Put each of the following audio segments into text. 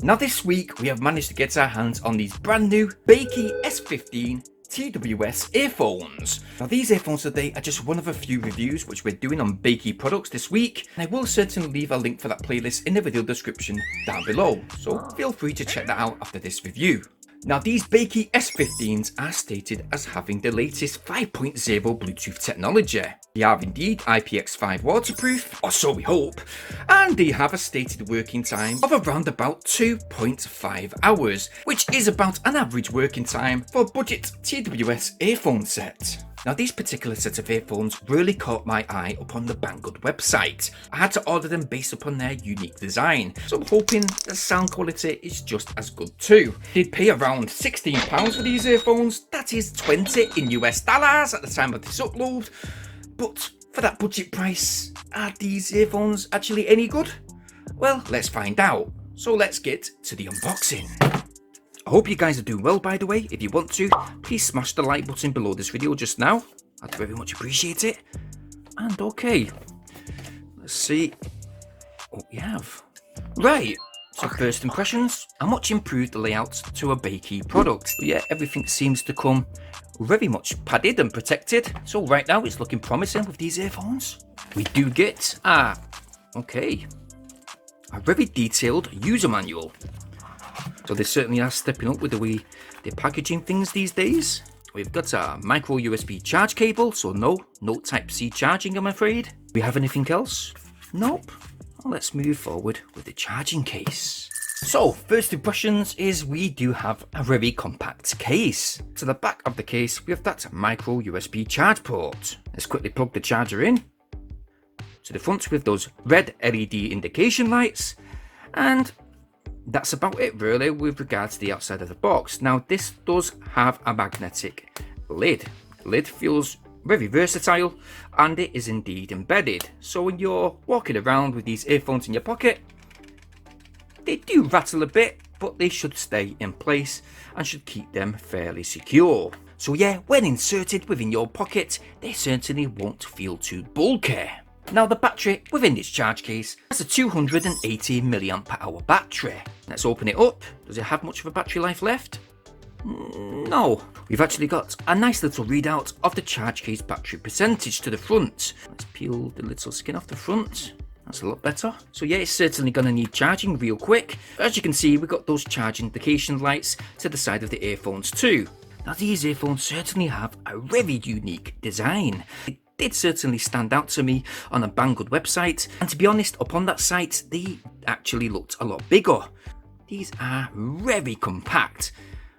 Now this week we have managed to get our hands on these brand new Bakeey S15 TWS earphones. Now these earphones today are just one of a few reviews which we're doing on Bakeey products this week, and I will certainly leave a link for that playlist in the video description down below, so feel free to check that out after this review. Now these Bakeey S15s are stated as having the latest 5.0 Bluetooth technology. They are indeed IPX5 waterproof, or so we hope, and they have a stated working time of around about 2.5 hours, which is about an average working time for a budget TWS earphone set. Now these particular set of earphones really caught my eye upon the Banggood website. I had to order them based upon their unique design, so I'm hoping the sound quality is just as good too. Did pay around £16 for these earphones, that is 20 in US dollars at the time of this upload, but for that budget price, are these earphones actually any good? Well, let's find out, so let's get to the unboxing. I hope you guys are doing well, by the way. If you want to, please smash the like button below this video just now. I'd very much appreciate it. And okay, let's see what we have. Right, so first impressions, a much improved layout to a Bakeey product. But yeah, everything seems to come very much padded and protected. So right now it's looking promising with these earphones. We do get, a very detailed user manual. So they certainly are stepping up with the way they're packaging things these days. We've got a micro USB charge cable, so no Type-C charging, I'm afraid. Do we have anything else? Nope. Well, let's move forward with the charging case. So first impressions is we do have a very compact case. To the back of the case we have that micro USB charge port. Let's quickly plug the charger in. To the front with those red LED indication lights, and that's about it really with regards to the outside of the box. Now this does have a magnetic lid. The lid feels very versatile and it is indeed embedded. So when you're walking around with these earphones in your pocket, they do rattle a bit, but they should stay in place and should keep them fairly secure. So yeah, when inserted within your pocket, they certainly won't feel too bulky. Now the battery within this charge case has a 280 mAh battery. Let's open it up. Does it have much of a battery life left? No. We've actually got a nice little readout of the charge case battery percentage to the front. Let's peel the little skin off the front. That's a lot better. So yeah, it's certainly going to need charging real quick. But as you can see, we've got those charge indication lights to the side of the earphones too. Now these earphones certainly have a very unique design. It did certainly stand out to me on a Banggood website, and to be honest, upon that site they actually looked a lot bigger. These are very compact.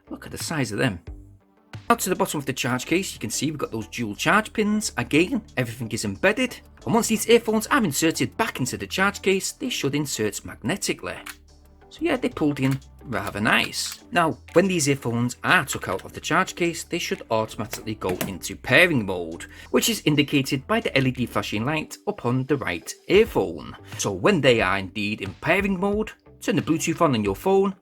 Look at the size of them. Now to the bottom of the charge case you can see we've got those dual charge pins. Again, everything is embedded, and once these earphones are inserted back into the charge case they should insert magnetically. So yeah, they pulled in rather nice. Now, when these earphones are took out of the charge case, they should automatically go into pairing mode, which is indicated by the LED flashing light upon the right earphone. So when they are indeed in pairing mode, turn the Bluetooth on your phone,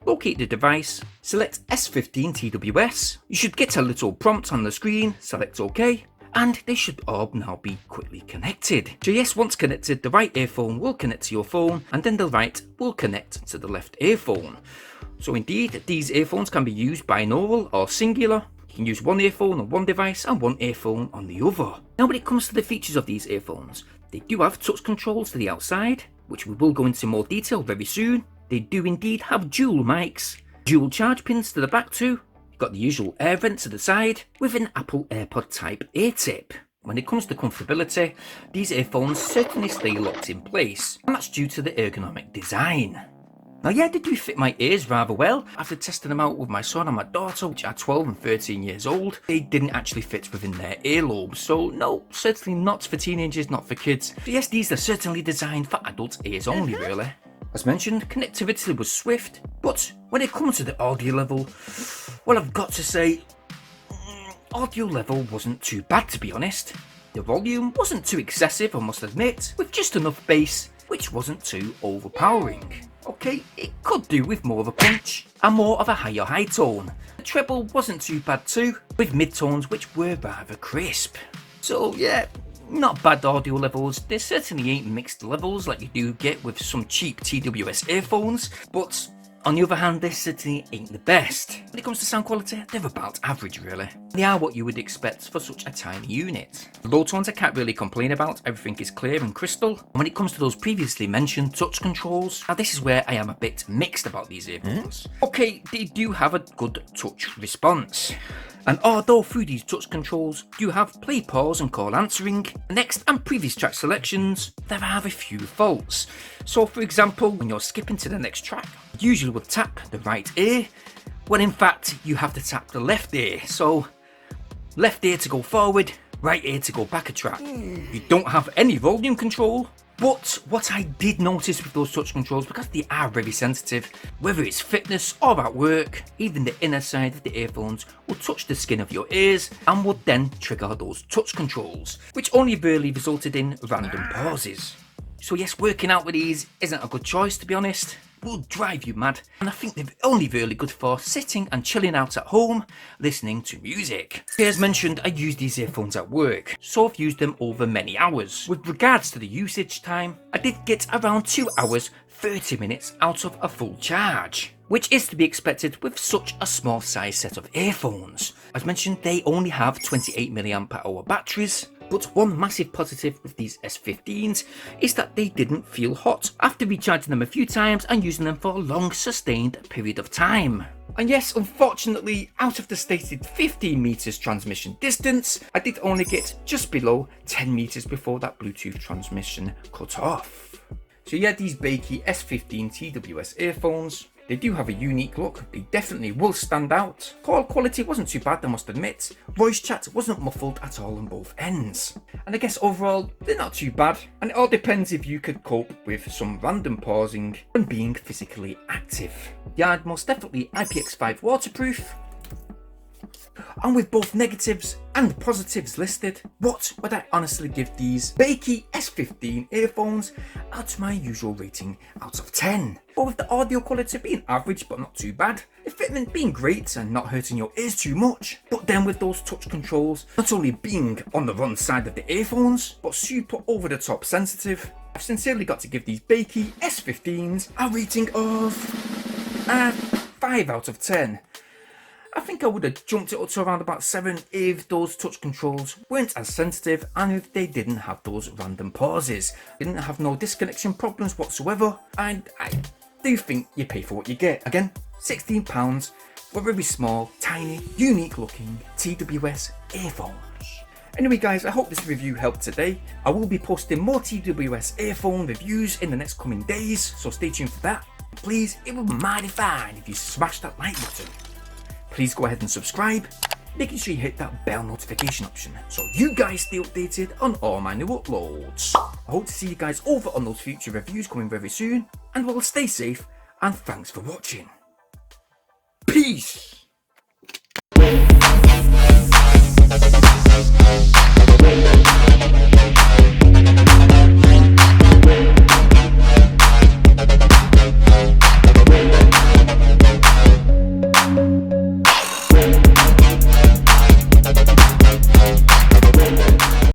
locate the device, select S15 TWS. You should get a little prompt on the screen, select OK, and they should all now be quickly connected. So yes, once connected, the right earphone will connect to your phone, and then the right will connect to the left earphone. So indeed, these earphones can be used binaural or singular. You can use one earphone on one device and one earphone on the other. Now when it comes to the features of these earphones, they do have touch controls to the outside, which we will go into more detail very soon. They do indeed have dual mics, dual charge pins to the back too. Got the usual air vent to the side with an Apple AirPod Type A tip. When it comes to comfortability, these earphones certainly stay locked in place, and that's due to the ergonomic design. Now yeah, they do fit my ears rather well. After testing them out with my son and my daughter, which are 12 and 13 years old, they didn't actually fit within their earlobes. So no, certainly not for teenagers, not for kids. But yes, these are certainly designed for adult ears only really. As mentioned, connectivity was swift, but when it comes to the audio level, well, I've got to say, audio level wasn't too bad to be honest. The volume wasn't too excessive, I must admit, with just enough bass, which wasn't too overpowering. Okay, it could do with more of a punch and more of a higher high tone. The treble wasn't too bad too, with mid-tones which were rather crisp. So yeah, not bad audio levels. There certainly ain't mixed levels like you do get with some cheap TWS earphones, but On the other hand, they certainly ain't the best. When it comes to sound quality, they're about average really. They are what you would expect for such a tiny unit. The low tones I can't really complain about, everything is clear and crystal. And when it comes to those previously mentioned touch controls, now this is where I am a bit mixed about these earphones. Okay, they do have a good touch response. And although through these touch controls you have play, pause and call answering, next and previous track selections, there are a few faults. So for example, when you're skipping to the next track, you usually would tap the right ear, when in fact you have to tap the left ear. So left ear to go forward, right ear to go back a track. You don't have any volume control. But what I did notice with those touch controls, because they are very sensitive, whether it's fitness or at work, even the inner side of the earphones will touch the skin of your ears and would then trigger those touch controls, which only rarely resulted in random pauses. So yes, working out with these isn't a good choice, to be honest. Will drive you mad, and I think they're only really good for sitting and chilling out at home, listening to music. As mentioned, I use these earphones at work, so I've used them over many hours. With regards to the usage time, I did get around 2 hours 30 minutes out of a full charge, which is to be expected with such a small size set of earphones. As mentioned, they only have 28 mAh batteries. But one massive positive with these S15s is that they didn't feel hot after recharging them a few times and using them for a long sustained period of time. And yes, unfortunately, out of the stated 15 meters transmission distance, I did only get just below 10 meters before that Bluetooth transmission cut off. So yeah, these Bakeey S15 TWS earphones, they do have a unique look, they definitely will stand out. Call quality wasn't too bad, I must admit. Voice chat wasn't muffled at all on both ends. And I guess overall, they're not too bad. And it all depends if you could cope with some random pausing and being physically active. Yeah, most definitely IPX5 waterproof. And with both negatives and positives listed, what would I honestly give these Bakeey S15 earphones out of my usual rating out of 10? But with the audio quality being average but not too bad, the fitment being great and not hurting your ears too much, but then with those touch controls not only being on the wrong side of the earphones, but super over the top sensitive, I've sincerely got to give these Bakeey S15s a rating of 5 out of 10. I think I would have jumped it up to around about 7 if those touch controls weren't as sensitive and if they didn't have those random pauses. Didn't have no disconnection problems whatsoever, and I do think you pay for what you get. Again, £16 for very small, tiny, unique looking TWS earphones. Anyway guys, I hope this review helped today. I will be posting more TWS earphone reviews in the next coming days, so stay tuned for that. Please, it would be mighty fine if you smash that like button. Please go ahead and subscribe, making sure you hit that bell notification option so you guys stay updated on all my new uploads. I hope to see you guys over on those future reviews coming very soon, and well, stay safe and thanks for watching. Peace!